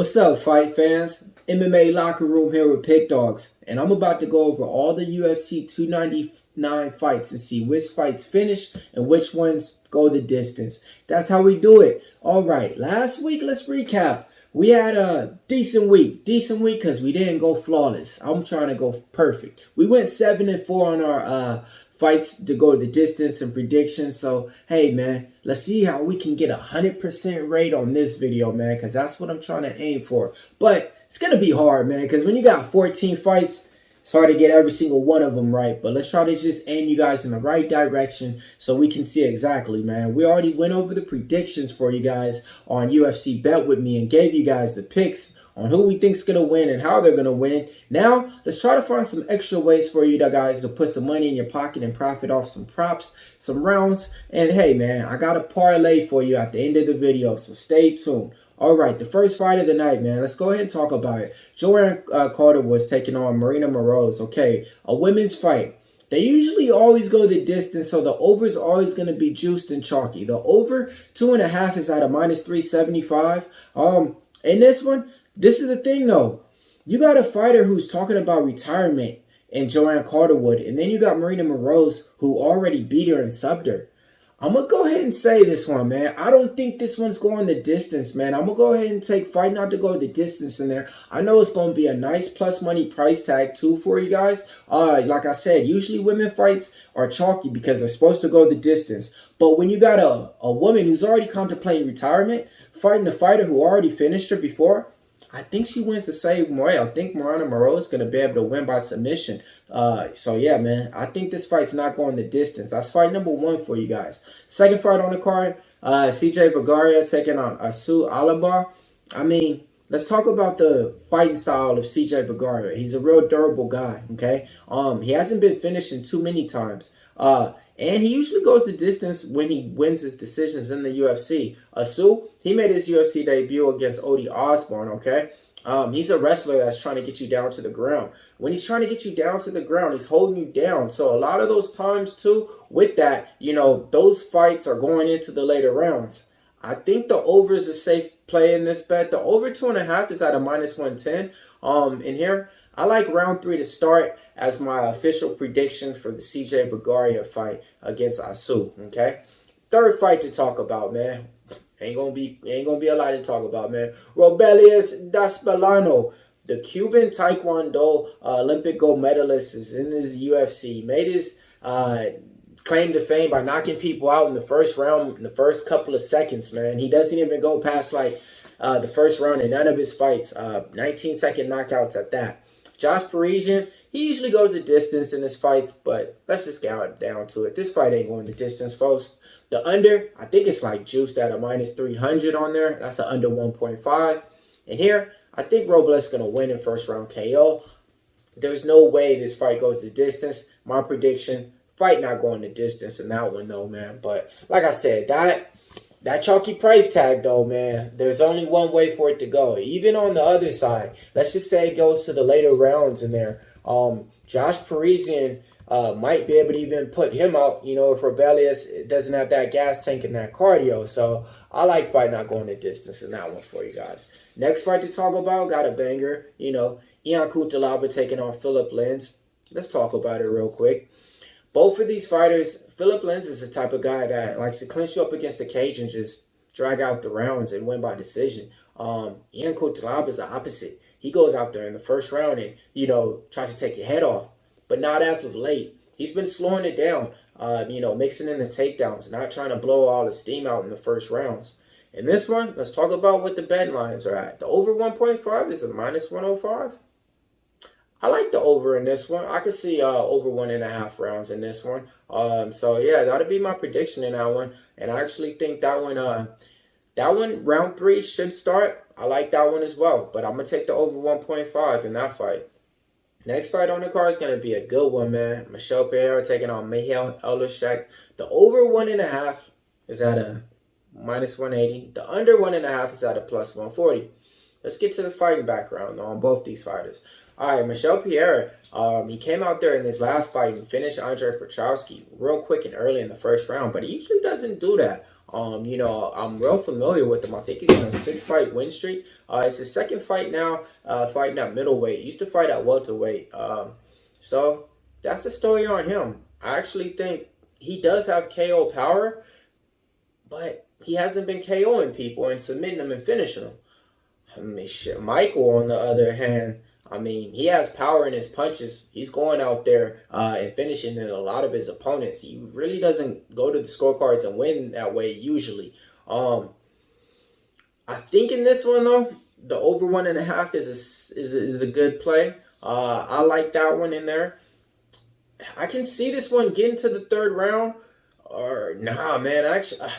What's up, fight fans? MMA Locker Room here with Pick Dawgz, and I'm about to go over all the UFC 299 fights and see which fights finish and which ones go the distance. That's how we do it. All right, last week, let's recap. We had a decent week because we didn't go flawless. I'm trying to go perfect. We went 7-4 on our fights to go the distance and predictions. So, hey, man, let's see how we can get 100% rate on this video, man, because that's what I'm trying to aim for. But it's going to be hard, man, because when you got 14 fights, it's hard to get every single one of them right. But let's try to just aim you guys in the right direction so we can see exactly, man. We already went over the predictions for you guys on UFC Bet With Me and gave you guys the picks on who we think's going to win and how they're going to win. Now, let's try to find some extra ways for you guys to put some money in your pocket and profit off some props, some rounds. And hey, man, I got a parlay for you at the end of the video, so stay tuned. All right, the first fight of the night, man. Let's go ahead and talk about it. Joanne Carter was taking on Marina Moroz. Okay, a women's fight. They usually always go the distance, so the over is always going to be juiced and chalky. The over 2.5 is at a -375. In this one, this is the thing, though. You got a fighter who's talking about retirement in Joanne Carter Wood, and then you got Marina Moroz, who already beat her and subbed her. I'm going to go ahead and say this one, man. I don't think this one's going the distance, man. I'm going to go ahead and take fight not to go the distance in there. I know it's going to be a nice plus money price tag, too, for you guys. Like I said, usually women fights are chalky because they're supposed to go the distance. But when you got a woman who's already contemplating retirement, fighting a fighter who already finished her before, I think she wins the same way. I think Marina Moroz is going to be able to win by submission. So, yeah, man, I think this fight's not going the distance. That's fight number 1 for you guys. Second fight on the card, CJ Vergara taking on Asu Alabar. I mean, let's talk about the fighting style of CJ Vergara. He's a real durable guy, okay? He hasn't been finishing too many times. And he usually goes the distance when he wins his decisions in the UFC. Asu, he made his UFC debut against Odie Osborne, okay? He's a wrestler that's trying to get you down to the ground. When he's trying to get you down to the ground, he's holding you down. So a lot of those times, too, with that, you know, those fights are going into the later rounds. I think the over is a safe play in this bet. The over 2.5 is at a -110. In here, I like round 3 to start as my official prediction for the CJ Vergara fight against Asu. Okay, third fight to talk about, man. Ain't gonna be a lot to talk about, man. Robelius Daspalano, the Cuban Taekwondo Olympic gold medalist, is in his UFC. Made his claim to fame by knocking people out in the first round, in the first couple of seconds, man. He doesn't even go past like the first round in none of his fights. 19-second knockouts at that. Josh Parisian, he usually goes the distance in his fights, but let's just get down to it. This fight ain't going the distance, folks. The under, I think it's like juiced at a -300 on there. That's an under 1.5. And here, I think Robles is going to win in first round KO. There's no way this fight goes the distance. My prediction, fight not going the distance in that one, though, man. But like I said, that chalky price tag, though, man, there's only one way for it to go. Even on the other side, let's just say it goes to the later rounds in there. Josh Parisian might be able to even put him up, you know, if Robelius doesn't have that gas tank and that cardio. So I like fight not going the distance in that one for you guys. Next fight to talk about, got a banger, you know, Ian Cutelaba taking on Philip Lins. Let's talk about it real quick. Both of these fighters, Philip Lins is the type of guy that likes to clinch you up against the cage and just drag out the rounds and win by decision. Ian Cutelaba is the opposite. He goes out there in the first round and, you know, tries to take your head off. But not as of late. He's been slowing it down, you know, mixing in the takedowns, not trying to blow all the steam out in the first rounds. In this one, let's talk about what the bet lines are at. The over 1.5 is a -105. I like the over in this one. I could see over 1.5 rounds in this one. So yeah, that'll be my prediction in that one. And I actually think that one round 3 should start. I like that one as well. But I'm gonna take the over 1.5 in that fight. Next fight on the card is gonna be a good one, man. Michelle Pereira taking on Mihail Elishek. The over 1.5 is at a -180. The under 1.5 is at a +140. Let's get to the fighting background on both these fighters. All right, Michelle Pereira, he came out there in his last fight and finished Andre Petrowski real quick and early in the first round, but he usually doesn't do that. You know, I'm real familiar with him. I think he's on a 6-fight win streak. It's his second fight now, fighting at middleweight. He used to fight at welterweight. So that's the story on him. I actually think he does have KO power, but he hasn't been KOing people and submitting them and finishing them. I mean, shit. Michael, on the other hand, I mean, he has power in his punches. He's going out there and finishing in a lot of his opponents. He really doesn't go to the scorecards and win that way usually. I think in this one though, the over 1.5 is a good play. I like that one in there. I can see this one getting to the 3rd round. Or nah, man. Actually,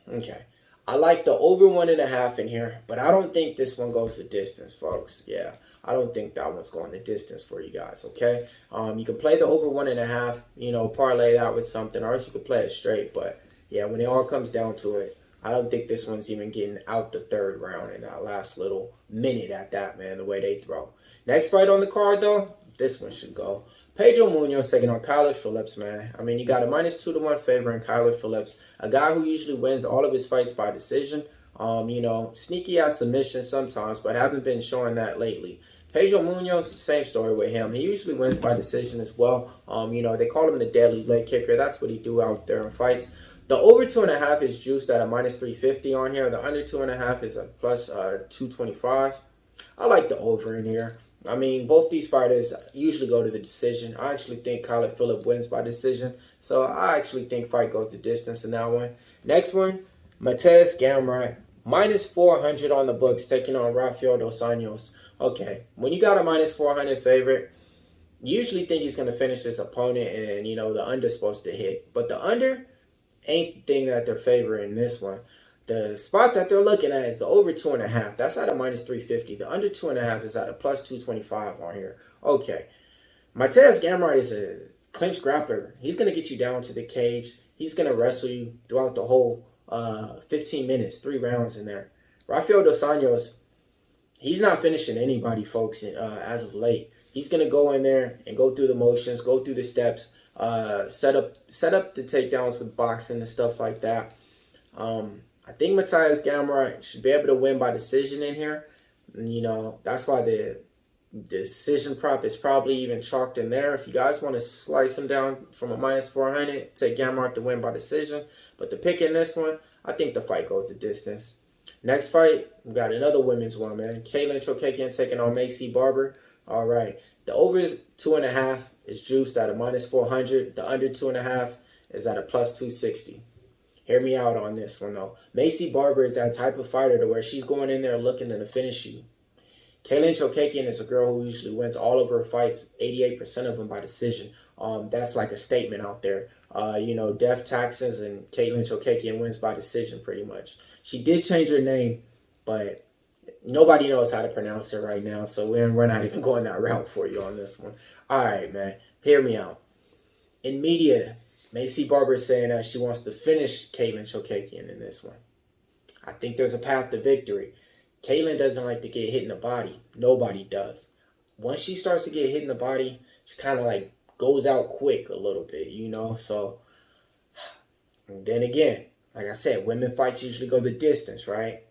okay. I like the over 1.5 in here, but I don't think this one goes the distance, folks. Yeah, I don't think that one's going the distance for you guys, okay? You can play the over 1.5, you know, parlay that with something, or else you could play it straight. But yeah, when it all comes down to it, I don't think this one's even getting out the 3rd round in that last little minute at that, man, the way they throw. Next fight on the card, though, this one should go. Pedro Munoz taking on Kyler Phillips, man. I mean, you got a -2-1 favor in Kyler Phillips, a guy who usually wins all of his fights by decision. You know, sneaky at submission sometimes, but haven't been showing that lately. Pedro Munoz, same story with him. He usually wins by decision as well. You know, they call him the deadly leg kicker. That's what he do out there in fights. The over 2.5 is juiced at a -350 on here. The under 2.5 is a plus 225. I like the over in here. I mean, both these fighters usually go to the decision. I actually think Kyler Phillips wins by decision. So I actually think fight goes the distance in that one. Next one, Mateusz Gamrot, -400 on the books, taking on Rafael dos Anjos. Okay, when you got a -400 favorite, you usually think he's going to finish his opponent and, you know, the under's supposed to hit. But the under ain't the thing that they're favoring in this one. The spot that they're looking at is the over 2.5. That's at a -350. The under 2.5 is at a plus 225 on here. Okay. Mateusz Gamrot is a clinch grappler. He's going to get you down to the cage. He's going to wrestle you throughout the whole 15 minutes, 3 rounds in there. Rafael dos Anjos, he's not finishing anybody, folks, as of late. He's going to go in there and go through the motions, go through the steps, set up the takedowns with boxing and stuff like that. I think Mateusz Gamrot should be able to win by decision in here. You know, that's why the decision prop is probably even chalked in there. If you guys want to slice him down from a -400, take Gamrot to win by decision. But the pick in this one, I think the fight goes the distance. Next fight, we got another women's one, man. Katlyn Chookagian taking on Maycee Barber. All right. The over is 2.5 is juiced at a -400. The under 2.5 is at a plus 260. Hear me out on this one, though. Maycee Barber is that type of fighter to where she's going in there looking to finish you. Katlyn Chookagian is a girl who usually wins all of her fights, 88% of them by decision. That's like a statement out there. You know, Def Texans and Katlyn Chookagian wins by decision pretty much. She did change her name, but nobody knows how to pronounce it right now, so we're not even going that route for you on this one. All right, man. Hear me out. In media, Maycee Barber is saying that she wants to finish Katlyn Chookagian in this one. I think there's a path to victory. Katlyn doesn't like to get hit in the body. Nobody does. Once she starts to get hit in the body, she kind of like goes out quick a little bit, you know? So, then again, like I said, women fights usually go the distance, right?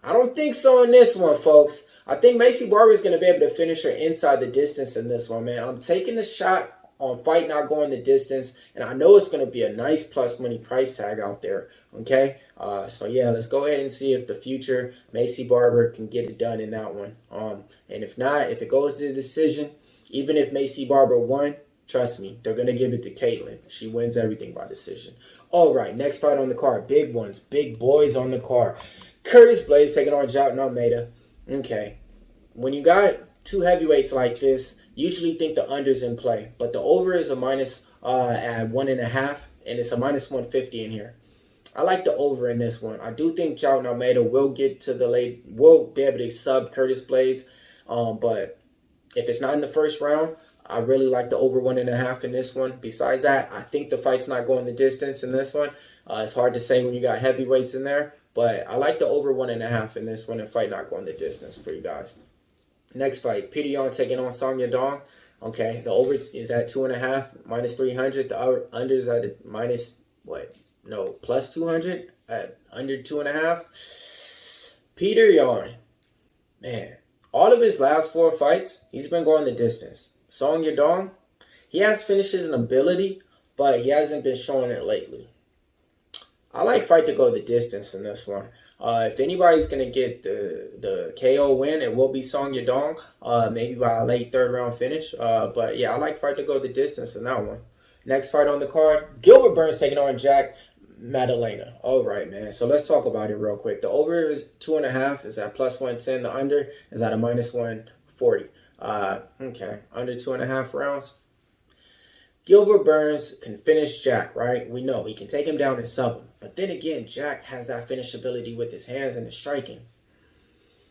I don't think so in this one, folks. I think Maycee Barber is going to be able to finish her inside the distance in this one, man. I'm taking a shot on fight not going the distance, and I know it's going to be a nice plus money price tag out there, okay? So yeah, let's go ahead and see if the future Maycee Barber can get it done in that one. And if not, if it goes to the decision, even if Maycee Barber won, trust me, they're going to give it to Katlyn. She wins everything by decision. All right, next fight on the card, big ones, big boys on the card. Curtis Blaydes taking on Jailton Almeida. Okay, when you got two heavyweights like this, usually think the under's in play, but the over is a minus at 1.5, and it's a -150 in here. I like the over in this one. I do think Jailton Almeida will get to the late, will be able to sub Curtis Blaydes, but if it's not in the first round, I really like the over 1.5 in this one. Besides that, I think the fight's not going the distance in this one. It's hard to say when you got heavyweights in there, but I like the over 1.5 in this one and fight not going the distance for you guys. Next fight, Peter Yan taking on Song Yadong. Okay, the over is at 2.5, -300. The under is at No, plus 200 at under 2.5. Peter Yarn, man, all of his last 4 fights, he's been going the distance. Song Yadong, he has finishes and ability, but he hasn't been showing it lately. I like fight to go the distance in this one. If anybody's going to get the KO win, it will be Song Yadong, maybe by a late 3rd round finish. But yeah, I like fight to go the distance in that one. Next fight on the card, Gilbert Burns taking on Jack Maddalena. All right, man. So let's talk about it real quick. The over is 2.5, is at plus 110. The under is at a minus 140. Okay, under 2.5 rounds. Gilbert Burns can finish Jack, right? We know he can take him down and sub him. But then again, Jack has that finish ability with his hands and his striking.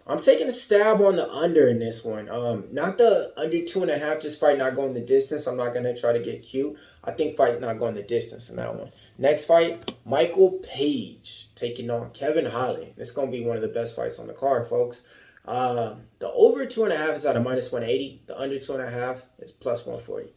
I'm taking a stab on the under in this one. Not the under 2.5, just fight not going the distance. I'm not going to try to get cute. I think fight not going the distance in that one. Next fight, Michael Page taking on Kevin Holland. This is going to be one of the best fights on the card, folks. The over 2.5 is at a minus 180. The under 2.5 is plus 140.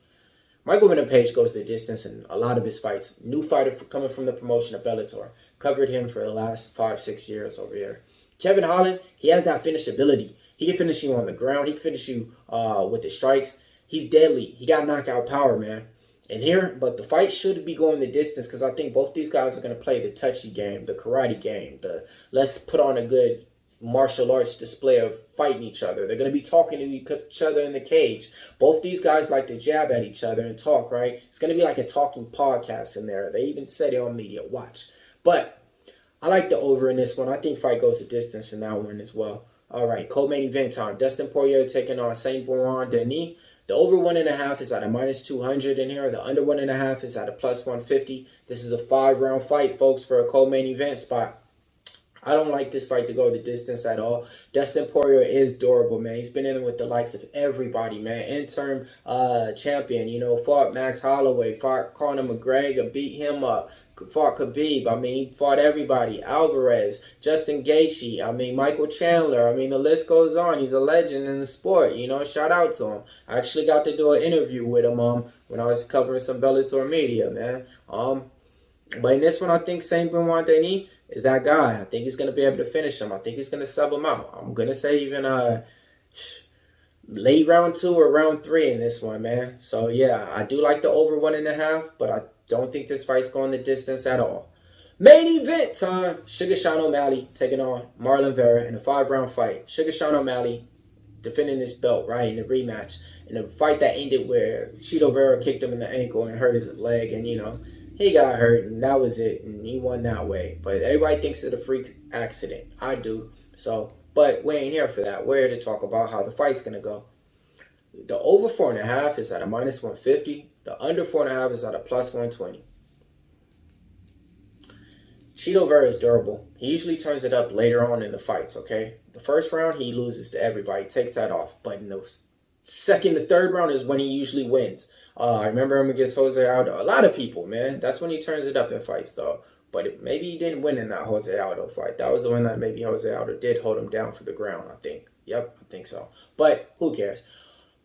Michael Venom Page goes the distance in a lot of his fights. New fighter coming from the promotion of Bellator. Covered him for the last 5-6 years over here. Kevin Holland, he has that finish ability. He can finish you on the ground. He can finish you with his strikes. He's deadly. He got knockout power, man. And here, but the fight should be going the distance because I think both these guys are going to play the touchy game, the karate game, the let's put on a good martial arts display of fighting each other. They're going to be talking to each other in the cage. Both these guys like to jab at each other and talk, right? It's going to be like a talking podcast in there. They even said it on media. Watch. But I like the over in this one. I think fight goes the distance in that one as well. All right, co-main event time. Dustin Poirier taking on Saint-Laurent Denis. The over 1.5 is at a minus 200 in here. The under 1.5 is at a plus 150. This is a 5-round fight, folks, for a co-main event spot. I don't like this fight to go the distance at all. Dustin Poirier is durable, man. He's been in with the likes of everybody, man. Interim champion, you know, fought Max Holloway, fought Conor McGregor, beat him up, fought Khabib. I mean, he fought everybody. Alvarez, Justin Gaethje, I mean, Michael Chandler. I mean, the list goes on. He's a legend in the sport, you know. Shout out to him. I actually got to do an interview with him when I was covering some Bellator media, man. But in this one, I think Saint-Laurent Denis is that guy. I think he's going to be able to finish him. I think he's going to sub him out. I'm going to say even late round 2 or round 3 in this one, man. So, yeah, I do like the over 1.5, but I don't think this fight's going the distance at all. Main event time. Sugar Sean O'Malley taking on Marlon Vera in a 5-round fight. Sugar Sean O'Malley defending his belt, right, in the rematch. In a fight that ended where Chito Vera kicked him in the ankle and hurt his leg, and, you know, he got hurt, and that was it, and he won that way. But everybody thinks it's a freak accident. I do. So, but we ain't here for that. We're here to talk about how the fight's going to go. The over 4.5 is at a minus 150. The under 4.5 is at a plus 120. Chito Vera is durable. He usually turns it up later on in the fights, okay? The first round, he loses to everybody. Takes that off. But in the second to third round is when he usually wins. I remember him against Jose Aldo. A lot of people, man. That's when he turns it up in fights, though. But maybe he didn't win in that Jose Aldo fight. That was the one that maybe Jose Aldo did hold him down for the ground, I think. Yep, I think so. But who cares?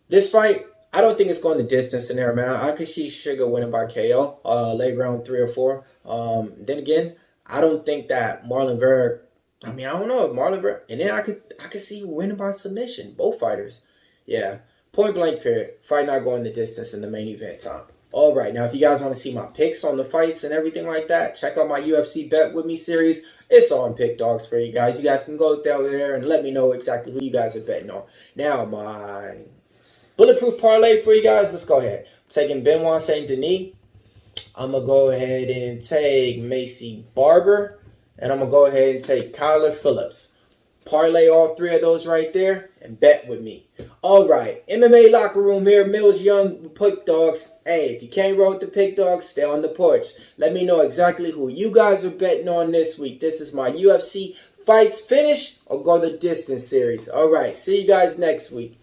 This fight, I don't think it's going the distance in there, man. I could see Sugar winning by KO, late round 3 or 4. Then again, I don't think that Marlon Vera, I mean, I don't know if Marlon Vera, and then I could see winning by submission. Both fighters. Yeah. Point blank period. Fight not going the distance in the main event time. All right. Now, if you guys want to see my picks on the fights and everything like that, check out my UFC Bet With Me series. It's on Pick Dawgz for you guys. You guys can go down there and let me know exactly who you guys are betting on. Now, my bulletproof parlay for you guys. Let's go ahead. I'm taking Benoit Saint Denis. I'm going to go ahead and take Macy Barber. And I'm going to go ahead and take Kyler Phillips. Parlay all 3 of those right there and bet with me. All right, MMA locker room here. Millz Young, Pick Dawgz. Hey, if you can't roll with the Pick Dawgz, stay on the porch. Let me know exactly who you guys are betting on this week. This is my UFC Fights Finish or Go the Distance series. All right, see you guys next week.